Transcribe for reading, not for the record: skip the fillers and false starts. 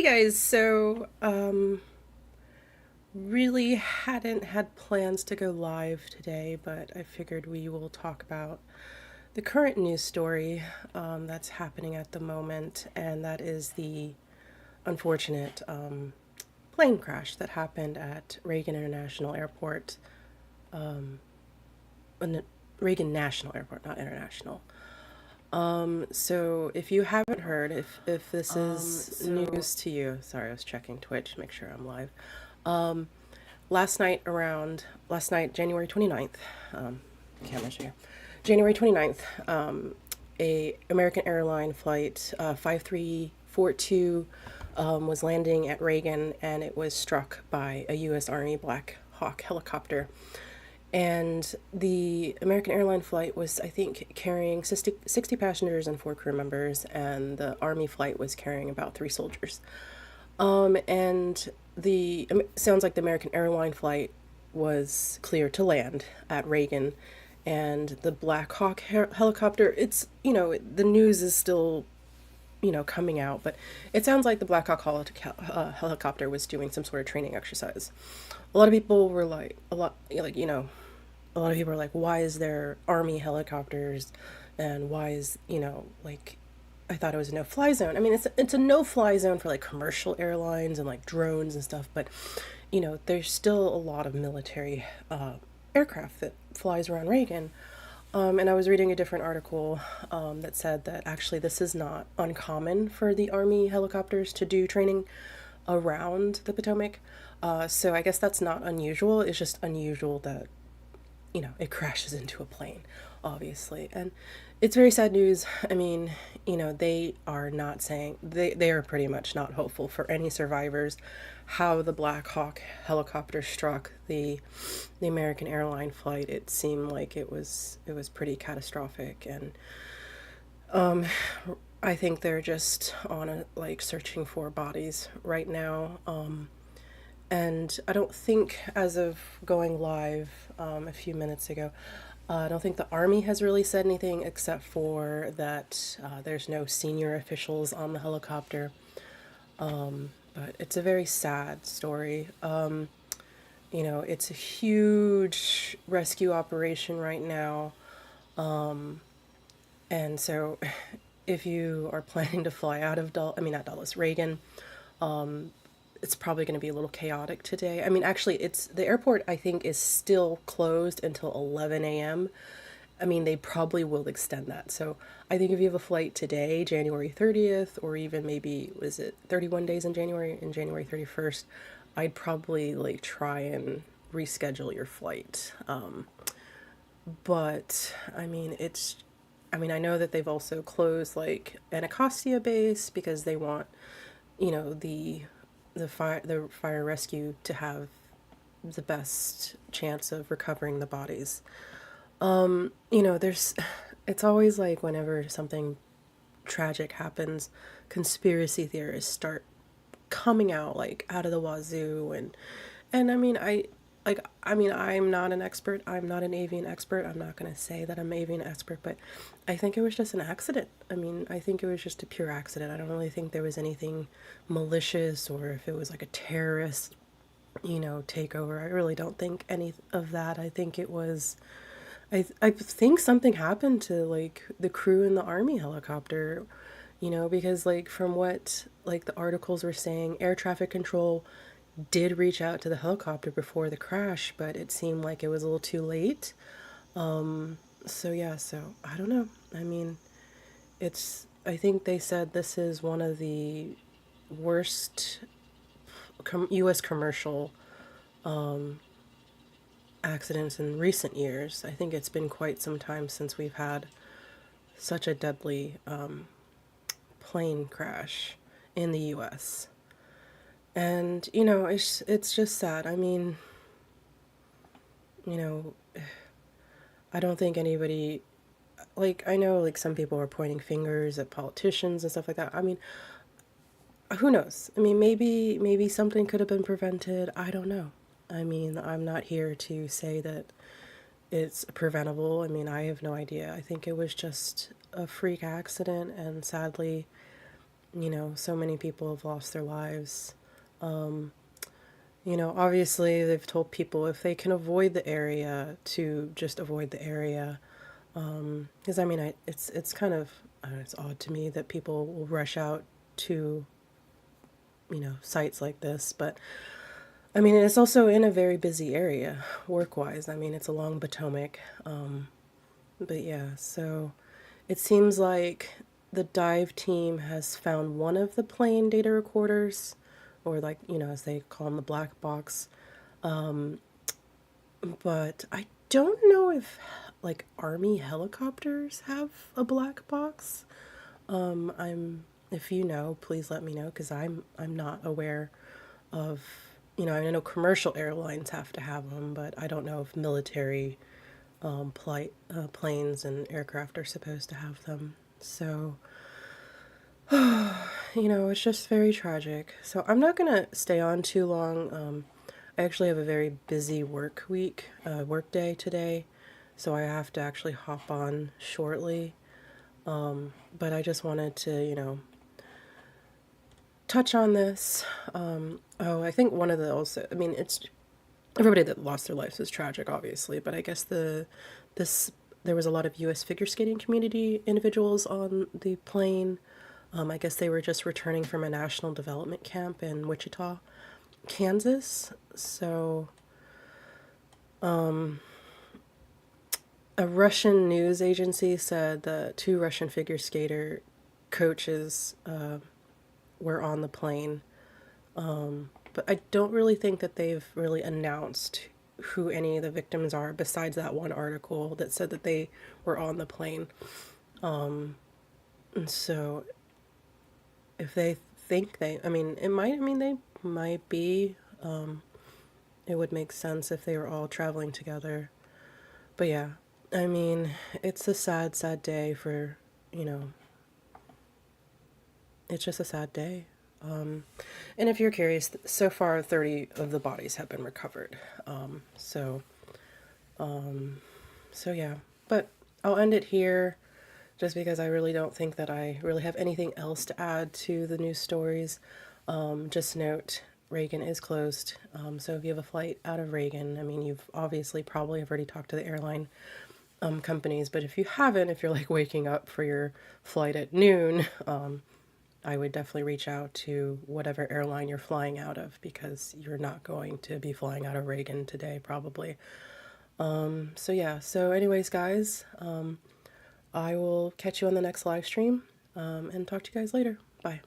Hey guys, really hadn't had plans to go live today, but I figured we will talk about the current news story that's happening at the moment, and that is the unfortunate plane crash that happened at Reagan International Airport, Reagan National Airport, not International. So if you haven't heard, if this is news to you, sorry, I was checking Twitch to make sure I'm live. Um, last night, January 29th, camera's here, January 29th, a American airline flight 5342 was landing at Reagan, and it was struck by a U.S. Army Black Hawk helicopter. And the American airline flight was, I think, carrying 60 passengers and 4 crew members, and the Army flight was carrying about 3 soldiers. And the sounds like the American airline flight was clear to land at Reagan, and the Black Hawk helicopter. It's the news is still coming out, but it sounds like the Black Hawk helicopter was doing some sort of training exercise. A lot of people were like, a lot of people are like, why is there Army helicopters, and why is I thought it was a no-fly zone. I mean, it's a no-fly zone for like commercial airlines and like drones and stuff, but there's still a lot of military aircraft that flies around Reagan. And I was reading a different article that said that actually this is not uncommon for the Army helicopters to do training around the Potomac. So I guess that's not unusual. It's just unusual that it crashes into a plane, obviously. And it's very sad news. I mean, they are not saying, they are pretty much not hopeful for any survivors. How the Black Hawk helicopter struck the American airline flight, it seemed like it was pretty catastrophic. And I think they're just on a searching for bodies right now. And I don't think, as of going live a few minutes ago, I don't think the Army has really said anything except for that there's no senior officials on the helicopter. But it's a very sad story. It's a huge rescue operation right now. And so if you are planning to fly out of not Dulles, Reagan, it's probably going to be a little chaotic today. I mean, actually, it's the airport, I think, is still closed until 11 a.m. I mean, they probably will extend that. So I think if you have a flight today, January 30th, or even maybe, was it 31 days in January 31st, I'd probably try and reschedule your flight. But I mean, I know that they've also closed Anacostia base because they want, the fire rescue to have the best chance of recovering the bodies. There's it's always like whenever something tragic happens, conspiracy theorists start coming out out of the wazoo. And I'm not an expert. I'm not an avian expert. I'm not going to say that I'm an avian expert, but I think it was just an accident. I mean, I think it was just a pure accident. I don't really think there was anything malicious, or if it was like a terrorist, takeover. I really don't think any of that. I think it was, I think something happened to the crew in the Army helicopter, because from what the articles were saying, air traffic control did reach out to the helicopter before the crash, but it seemed like it was a little too late. So I don't know. I mean, I think they said this is one of the worst U.S. commercial accidents in recent years. I think it's been quite some time since we've had such a deadly plane crash in the U.S. And it's just sad. I mean, you know, I don't think anybody, I know some people are pointing fingers at politicians and stuff like that. I mean, who knows? I mean, maybe something could have been prevented. I don't know. I mean, I'm not here to say that it's preventable. I mean, I have no idea. I think it was just a freak accident, and sadly, you know, so many people have lost their lives. You know, obviously they've told people if they can avoid the area to just avoid the area. Because I mean, it's kind of I don't know, it's odd to me that people will rush out to, you know, sites like this, but I mean, it's also in a very busy area work-wise. I mean, it's along Potomac. But yeah, so it seems like the dive team has found one of the plane data recorders, or like, you know, as they call them, the black box. But I don't know if like Army helicopters have a black box. I'm if you know, please let me know because I'm not aware of, you know, I know commercial airlines have to have them, but I don't know if military planes and aircraft are supposed to have them. So, you know, it's just very tragic. So I'm not gonna stay on too long. I actually have a very busy work day today, so I have to actually hop on shortly. But I just wanted to, you know, touch on this. Oh, I think one of the also, I mean, it's everybody that lost their lives is tragic, obviously, but I guess this there was a lot of U.S. figure skating community individuals on the plane. I guess they were just returning from a national development camp in Wichita, Kansas. So, a Russian news agency said that two Russian figure skater coaches were on the plane. But I don't really think that they've really announced who any of the victims are besides that one article that said that they were on the plane. And so if they think they, I mean, I mean, they might be. It would make sense if they were all traveling together. But yeah, I mean, it's a sad, sad day for, you know, it's just a sad day. And if you're curious, so far 30 of the bodies have been recovered. So, so yeah, but I'll end it here just because I really don't think that I really have anything else to add to the news stories. Just note Reagan is closed. So if you have a flight out of Reagan, I mean, you've obviously probably have already talked to the airline companies, but if you haven't, if you're like waking up for your flight at noon, I would definitely reach out to whatever airline you're flying out of because you're not going to be flying out of Reagan today, probably. So yeah, so anyways, guys, I will catch you on the next live stream and talk to you guys later. Bye.